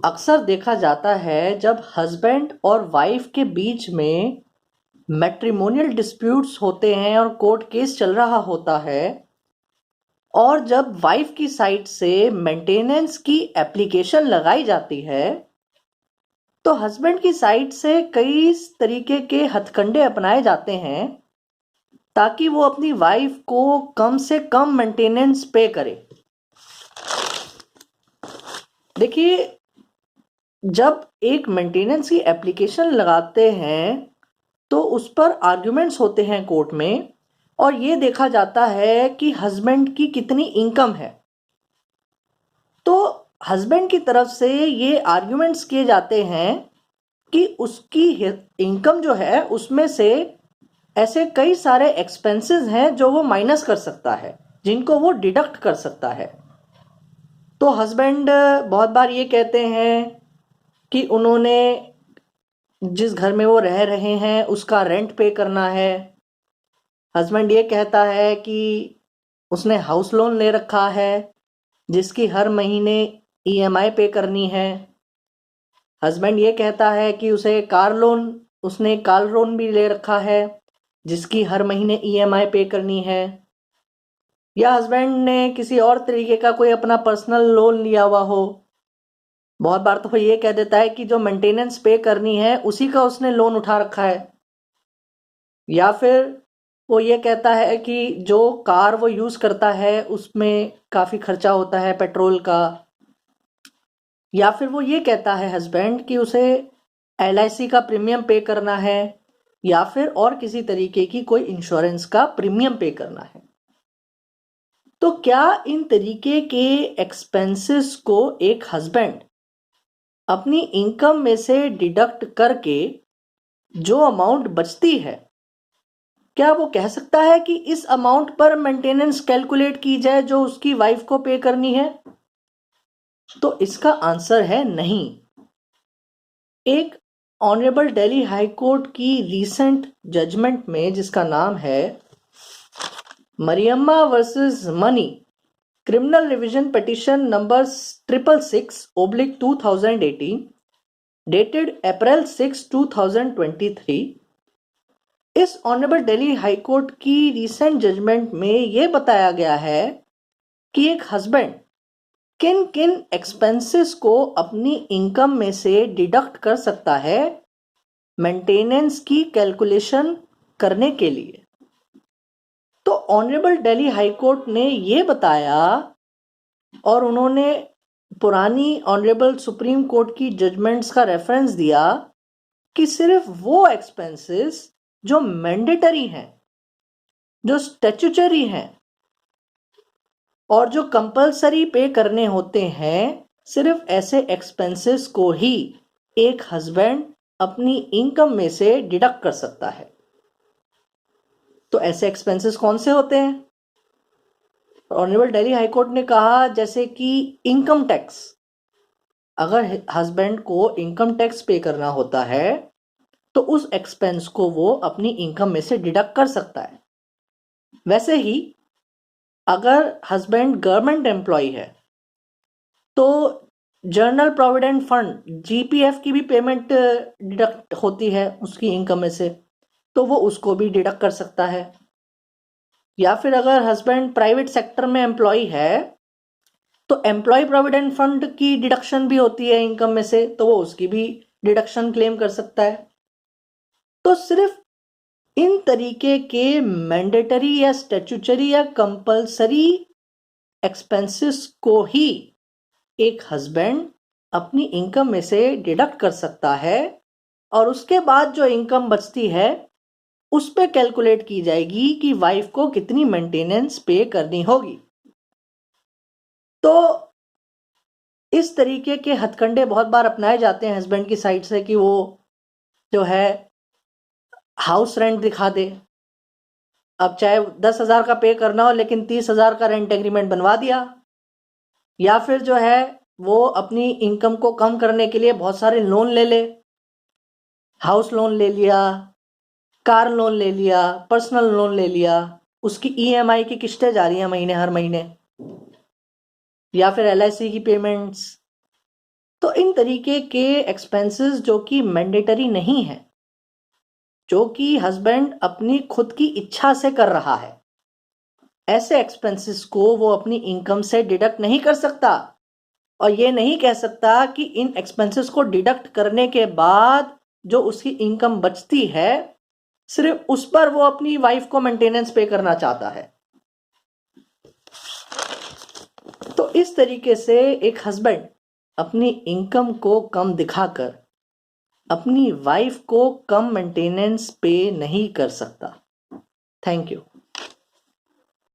अक्सर देखा जाता है जब हस्बैंड और वाइफ के बीच में मैट्रिमोनियल डिस्प्यूट्स होते हैं और कोर्ट केस चल रहा होता है और जब वाइफ की साइड से मेंटेनेंस की एप्लीकेशन लगाई जाती है तो हस्बैंड की साइड से कई तरीके के हथकंडे अपनाए जाते हैं ताकि वो अपनी वाइफ को कम से कम मेंटेनेंस पे करे। देखिए, जब एक मेंटेनेंस की एप्लीकेशन लगाते हैं तो उस पर आर्ग्यूमेंट्स होते हैं कोर्ट में और ये देखा जाता है कि हस्बैंड की कितनी इनकम है। तो हस्बैंड की तरफ से ये आर्ग्यूमेंट्स किए जाते हैं कि उसकी इनकम जो है उसमें से ऐसे कई सारे एक्सपेंसेस हैं जो वो माइनस कर सकता है, जिनको वो डिडक्ट कर सकता है। तो हस्बैंड बहुत बार ये कहते हैं कि उन्होंने जिस घर में वो रह रहे हैं उसका रेंट पे करना है। हस्बैंड ये कहता है कि उसने हाउस लोन ले रखा है जिसकी हर महीने ईएमआई पे करनी है। हस्बैंड ये कहता है कि उसने कार लोन भी ले रखा है जिसकी हर महीने ईएमआई पे करनी है। या हस्बैंड ने किसी और तरीके का कोई अपना पर्सनल लोन लिया हुआ हो। बहुत बार तो वो ये कह देता है कि जो मेंटेनेंस पे करनी है उसी का उसने लोन उठा रखा है। या फिर वो ये कहता है कि जो कार वो यूज करता है उसमें काफी खर्चा होता है पेट्रोल का। या फिर वो ये कहता है हस्बैंड कि उसे एलआईसी का प्रीमियम पे करना है या फिर और किसी तरीके की कोई इंश्योरेंस का प्रीमियम पे करना है। तो क्या इन तरीके के एक्सपेंसेस को एक हस्बैंड अपनी इनकम में से डिडक्ट करके जो अमाउंट बचती है, क्या वो कह सकता है कि इस अमाउंट पर मेंटेनेंस कैलकुलेट की जाए जो उसकी वाइफ को पे करनी है? तो इसका आंसर है नहीं। एक ऑनरेबल दिल्ली हाई कोर्ट की रीसेंट जजमेंट में, जिसका नाम है Mariyamma versus Mani criminal revision petition number 666/2018 dated April 6, 2023, इस ऑनरेबल दिल्ली हाई कोर्ट की रीसेंट जजमेंट में यह बताया गया है कि एक हस्बैंड किन किन एक्सपेंसेस को अपनी इनकम में से डिडक्ट कर सकता है मेंटेनेंस की कैलकुलेशन करने के लिए। तो ऑनरेबल दिल्ली हाई कोर्ट ने यह बताया और उन्होंने पुरानी ऑनरेबल सुप्रीम कोर्ट की जजमेंट्स का रेफरेंस दिया कि सिर्फ वो एक्सपेंसेस जो मैंडेटरी हैं, जो स्टैट्यूटरी हैं और जो कंपलसरी पे करने होते हैं, सिर्फ ऐसे एक्सपेंसेस को ही एक हस्बैंड अपनी इनकम में से डिडक्ट कर सकता है। तो ऐसे एक्सपेंसेस कौन से होते हैं? ऑनरेबल दिल्ली हाई कोर्ट ने कहा जैसे कि इनकम टैक्स। अगर हस्बैंड को इनकम टैक्स पे करना होता है तो उस एक्सपेंस को वो अपनी इनकम में से डिडक्ट कर सकता है। वैसे ही अगर हस्बैंड गवर्नमेंट एम्प्लॉय है तो जनरल प्रोविडेंट फंड जीपीएफ की भी पेमेंट डिडक्ट होती है उसकी इनकम में से, तो वो उसको भी डिडक्ट कर सकता है। या फिर अगर हस्बैंड प्राइवेट सेक्टर में एम्प्लॉय है तो एम्प्लॉय प्रोविडेंट फंड की डिडक्शन भी होती है इनकम में से, तो वो उसकी भी डिडक्शन क्लेम कर सकता है। तो सिर्फ इन तरीके के मैंडेटरी या स्टैट्यूटरी या कंपलसरी एक्सपेंसेस को ही एक हस्बैंड अपनी इनकम में से डिडक्ट कर सकता है और उसके बाद जो इनकम बचती है उस पे कैलकुलेट की जाएगी कि वाइफ को कितनी मेंटेनेंस पे करनी होगी। तो इस तरीके के हथकंडे बहुत बार अपनाए जाते हैं हस्बैंड की साइड से कि वो जो है हाउस रेंट दिखा दे। अब चाहे 10,000 का पे करना हो लेकिन 30,000 का रेंट एग्रीमेंट बनवा दिया। या फिर जो है वो अपनी इनकम को कम करने के लिए बहुत सारे लोन ले ले, हाउस लोन ले लिया, कार लोन ले लिया, पर्सनल लोन ले लिया, उसकी ईएमआई की किस्तें जा रही हैं महीने हर महीने। या फिर एलआईसी की पेमेंट्स, तो इन तरीके के एक्सपेंसेस जो कि मैंडेटरी नहीं है, जो कि हस्बैंड अपनी खुद की इच्छा से कर रहा है, ऐसे एक्सपेंसेस को वो अपनी इनकम से डिडक्ट नहीं कर सकता और ये नहीं कह सकता कि इन एक्सपेंसेस को डिडक्ट करने के बाद जो उसकी इनकम बचती है सिर्फ उस पर वो अपनी वाइफ को मेंटेनेंस पे करना चाहता है। तो इस तरीके से एक हस्बैंड अपनी इनकम को कम दिखाकर अपनी वाइफ को कम मेंटेनेंस पे नहीं कर सकता। Thank you.